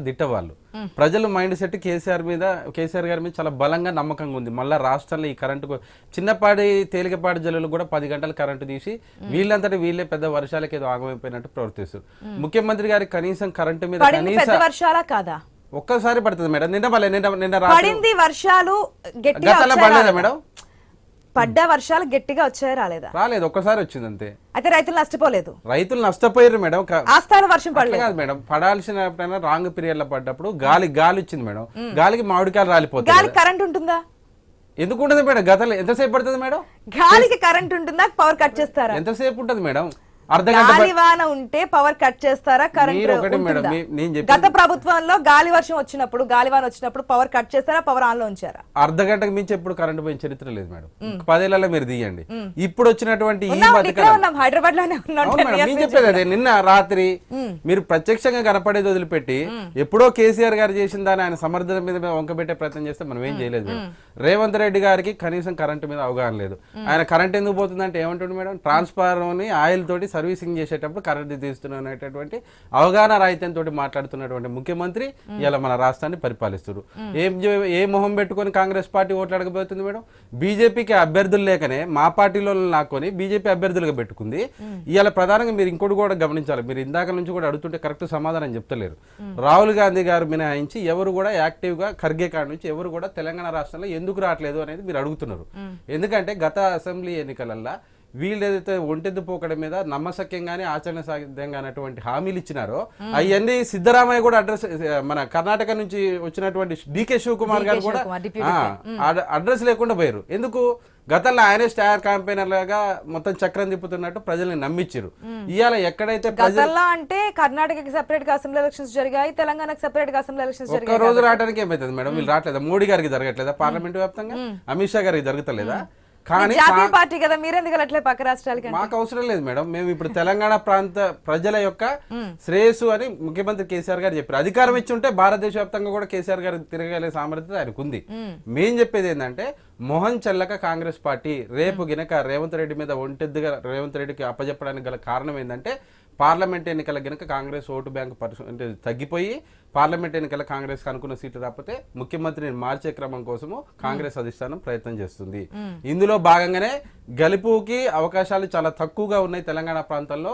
దిట్టవాళ్ళు ప్రజల mind set KCR గారి మీద చాలా బలంగా నమ్మకంగా ఉంది. మళ్ళీ రాష్ట్రంలో ఈ కరెంటు చిన్నపాటి తేలికపాటి జల్లులు కూడా 10 గంటలు కరెంటు తీసి వీళ్ళంతటి వీళ్ళే పెద్ద వర్షాలకు ఏదో ఆగమైపోయినట్టు ప్రవర్తిస్తారు. ముఖ్యమంత్రి గారి కనీసం కరెంటు మీద ఒక్కసారి పడుతుంది మేడం. నిన్న పడింది వర్షాలు గతంలో పడలేదా మేడం? పడ్డ వర్షాలు గట్టిగా వచ్చాయి రాలేదు, ఒక్కసారి వచ్చింది అంతే. అయితే రైతులు నష్టపోలేదు. రైతులు నష్టపోయారు మేడం. ఆస్థాన వర్షం పడలేదు కాదు మేడం, పడాల్సిన రాంగ్ పీరియడ్ లో పడ్డప్పుడు గాలి వచ్చింది మేడం. గాలికి మామిడికాయలు రాలిపోతాయి. గాలి కరెంట్ ఉంటుందా? ఎందుకు ఉంటుంది మేడం? గతంలో ఎంతసేపు పడుతుంది మేడం? గాలికి కరెంట్ ఉంటుందా? పవర్ కట్ చేస్తారా? ఎంతసేపు ఉంటుంది మేడం? గాలి వాన ఉంటే పవర్ కట్ చేస్తారా? కరెంట్ గత ప్రభుత్వంలో గాలి వర్షం వచ్చినప్పుడు గాలి వాన వచ్చినప్పుడు పవర్ కట్ చేస్తారా? పవర్ ఆన్ లో ఉంచారా? అర్ధ గంటకు మించి ఎప్పుడు కరెంట్ పోయిన చరిత్ర లేదు మేడం. 10 ఏళ్లలో మీరు తీయండి. ఇప్పుడు వచ్చినటువంటి హైదరాబాద్ లోనే చెప్పేది అదే. నిన్న రాత్రి మీరు ప్రత్యక్షంగా కనపడేది వదిలిపెట్టి ఎప్పుడో కేసీఆర్ గారు చేసిన దాన్ని ఆయన సమర్థన మీద వంకబెట్టే ప్రయత్నం చేస్తే మనం ఏం చేయలేదు మేడం. రేవంత్ రెడ్డి గారికి కనీసం కరెంటు మీద అవగాహన లేదు. ఆయన కరెంట్ ఎందుకు పోతుందంటే ఏమంటుంది మేడం, ట్రాన్స్ఫార్మర్ ని ఆయిల్ తోటి సర్వీసింగ్ చేసేటప్పుడు కరెంట్ తీస్తున్నటువంటి అవగాహన రాహిత్యంతో మాట్లాడుతున్నటువంటి ముఖ్యమంత్రి ఇలా మన రాష్ట్రాన్ని పరిపాలిస్తున్నారు. ఏ మొహం పెట్టుకొని కాంగ్రెస్ పార్టీ ఓట్లు అడగబోతుంది మేడం? బీజేపీకి అభ్యర్థులు లేకనే మా పార్టీలో లాక్కొని బీజేపీ అభ్యర్థులుగా పెట్టుకుంది. ఇవాళ ప్రధానంగా మీరు ఇంకోటి కూడా గమనించాలి. మీరు ఇందాక నుంచి కూడా అడుగుతుంటే కరెక్ట్ సమాధానం చెప్తలేరు. రాహుల్ గాంధీ గారు మినహాయించి ఎవరు కూడా యాక్టివ్ గా ఖర్గే కాడ నుంచి ఎవరు కూడా తెలంగాణ రాష్ట్రంలో ఎందుకు రావట్లేదు అనేది మీరు అడుగుతున్నారు. ఎందుకంటే గత అసెంబ్లీ ఎన్నికలల్లో వీళ్ళు ఏదైతే ఒంటెద్దు పోకడం మీద నమ్మశక్యంగానే ఆచరణ సాధ్యంగా అన్నటువంటి హామీలు ఇచ్చినారో అవన్నీ సిద్ధరామయ్య కూడా అడ్రస్, మన కర్ణాటక నుంచి వచ్చినటువంటి డికే శివకుమార్ గారు కూడా అడ్రస్ లేకుండా పోయారు. ఎందుకు? గతంలో ఆయనే స్టార్ క్యాంపెయినర్ లాగా మొత్తం చక్రం తిప్పుతున్నట్టు ప్రజల్ని నమ్మించారు. ఇవాళ ఎక్కడైతే గతంలో అంటే కర్ణాటకకి సెపరేట్ గా అసెంబ్లీ ఎలక్షన్స్ జరిగాయి, తెలంగాణకి సెపరేట్ గా అసెంబ్లీ ఎలక్షన్స్ జరిగాయి. ఒక్క రోజు రావడానికి ఏమైతుంది మేడం? వీళ్ళు రావట్లేదా? మోడీ గారికి జరగట్లేదా? పార్లమెంట్ వ్యాప్తంగా అమిత్ షా గారికి జరుగుతలేదా? కానీ పార్టీ కదా, మీరెందుకు పక్క రాష్ట్రాలకి? మాకు అవసరం లేదు మేడం. మేము ఇప్పుడు తెలంగాణ ప్రాంత ప్రజల యొక్క శ్రేయస్సు అని ముఖ్యమంత్రి కేసీఆర్ గారు చెప్పారు. అధికారం ఇచ్చి ఉంటే భారతదేశ వ్యాప్తంగా కూడా కేసీఆర్ గారు తిరగలే సామర్థ్యత ఆయనకు ఉంది. మేం చెప్పేది ఏంటంటే మోహన్ చెల్లక కాంగ్రెస్ పార్టీ రేపు గినక రేవంత్ రెడ్డి మీద ఒంటెద్దుగా రేవంత్ రెడ్డికి అప్పచెప్పడానికి గల కారణం ఏంటంటే పార్లమెంట్ ఎన్నికల గినక కాంగ్రెస్ ఓటు బ్యాంక్ పర్సెంటేజ్ తగ్గిపోయి పార్లమెంట్ ఎన్నికల కాంగ్రెస్ అనుకున్న సీట్లు రాకపోతే ముఖ్యమంత్రిని మార్చే క్రమం కోసము కాంగ్రెస్ అధిష్టానం ప్రయత్నం చేస్తుంది. ఇందులో భాగంగానే గెలుపుకి అవకాశాలు చాలా తక్కువగా ఉన్నాయి తెలంగాణ ప్రాంతంలో.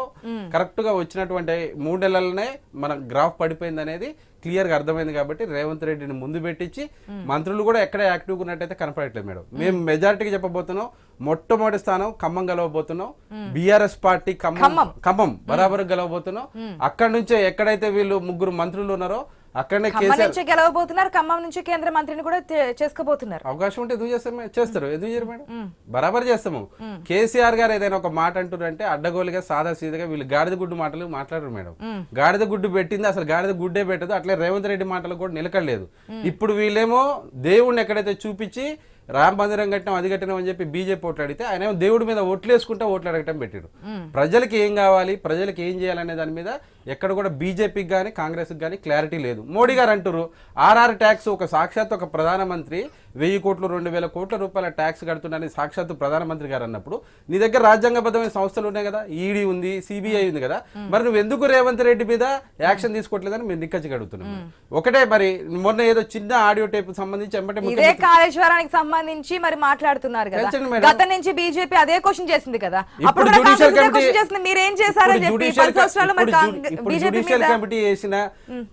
కరెక్ట్ గా వచ్చినటువంటి 3 నెలలనే మన గ్రాఫ్ పడిపోయింది అనేది క్లియర్ గా అర్థమైంది. కాబట్టి రేవంత్ రెడ్డిని ముందు పెట్టించి మంత్రులు కూడా ఎక్కడ యాక్టివ్గా ఉన్నట్టయితే కనపడట్లేదు మేడం. మేము మెజారిటీకి చెప్పబోతున్నాం. మొట్టమొదటి స్థానం ఖమ్మం గెలవబోతున్నాం. బీఆర్ఎస్ పార్టీ ఖమ్మం బరాబర్ గెలవబోతున్నాం. అక్కడి నుంచే ఎక్కడైతే వీళ్ళు 3 మంత్రులు ఉన్నారో అక్కడనే గెలవబోతున్నారు. ఖమ్మం నుంచి కేంద్ర మంత్రిని కూడా చేసుకోబోతున్నారు. అవకాశం ఉంటే ఎందుకు చేస్తారు? ఎందుకు చేయరు మేడం? బరాబర్ చేస్తాము. కేసీఆర్ గారు ఏదైనా ఒక మాట అంటారంటే అడ్డగోలుగా సాదా సీదగా వీళ్ళు గాడిద గుడ్డు మాటలు మాట్లాడరు మేడం. గాడిద గుడ్డు పెట్టింది అసలు గాడిద గుడ్డే పెట్టదు. అట్లే రేవంత్ రెడ్డి మాటలు కూడా నిలకడలేదు. ఇప్పుడు వీళ్ళేమో దేవుడిని ఎక్కడైతే చూపించి రామ మందిరం కట్టినాం అది కట్టినాం అని చెప్పి బీజేపీ ఓట్లు అడిగితే ఆయన దేవుడి మీద ఓట్లు వేసుకుంటే ఓట్లు అడగటం పెట్టాడు. ప్రజలకి ఏం కావాలి, ప్రజలకి ఏం చేయాలనే దాని మీద ఎక్కడ కూడా బీజేపీకి కానీ కాంగ్రెస్కి కానీ క్లారిటీ లేదు. మోడీ గారు అంటారు ఆర్ఆర్ ట్యాక్స్, ఒక సాక్షాత్ ఒక ప్రధానమంత్రి 1000 కోట్లు 2000 కోట్ల రూపాయల ట్యాక్స్ కడుతున్నారని సాక్షాత్తు ప్రధానమంత్రి గారు అన్నప్పుడు నీ దగ్గర రాజ్యాంగబద్ధమైన సంస్థలు ఉన్నాయి కదా, ఈడీ ఉంది, సిబిఐ ఉంది కదా, మరి నువ్వు ఎందుకు రేవంత్ రెడ్డి మీద యాక్షన్ తీసుకోవట్లేదని మేము నిక్కచ్చిగా అడుగుతున్నాం. ఒకటే మరి మొన్న ఏదో చిన్న ఆడియో టేప్ సంబంధించి కాళేశ్వరానికి సంబంధించి మరి మాట్లాడుతున్నారు కదా, గత నుంచి బీజేపీ అదే క్వశ్చన్ చేసింది కదా, ఇప్పుడు మీరేం చేశారని జ్యుడిషియల్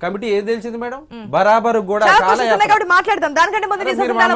కమిటీ ఏం తెలిసింది మేడం? బరాబర్ కూడా మాట్లాడదాం. దానికంటే ముందు తీసుకుందాం.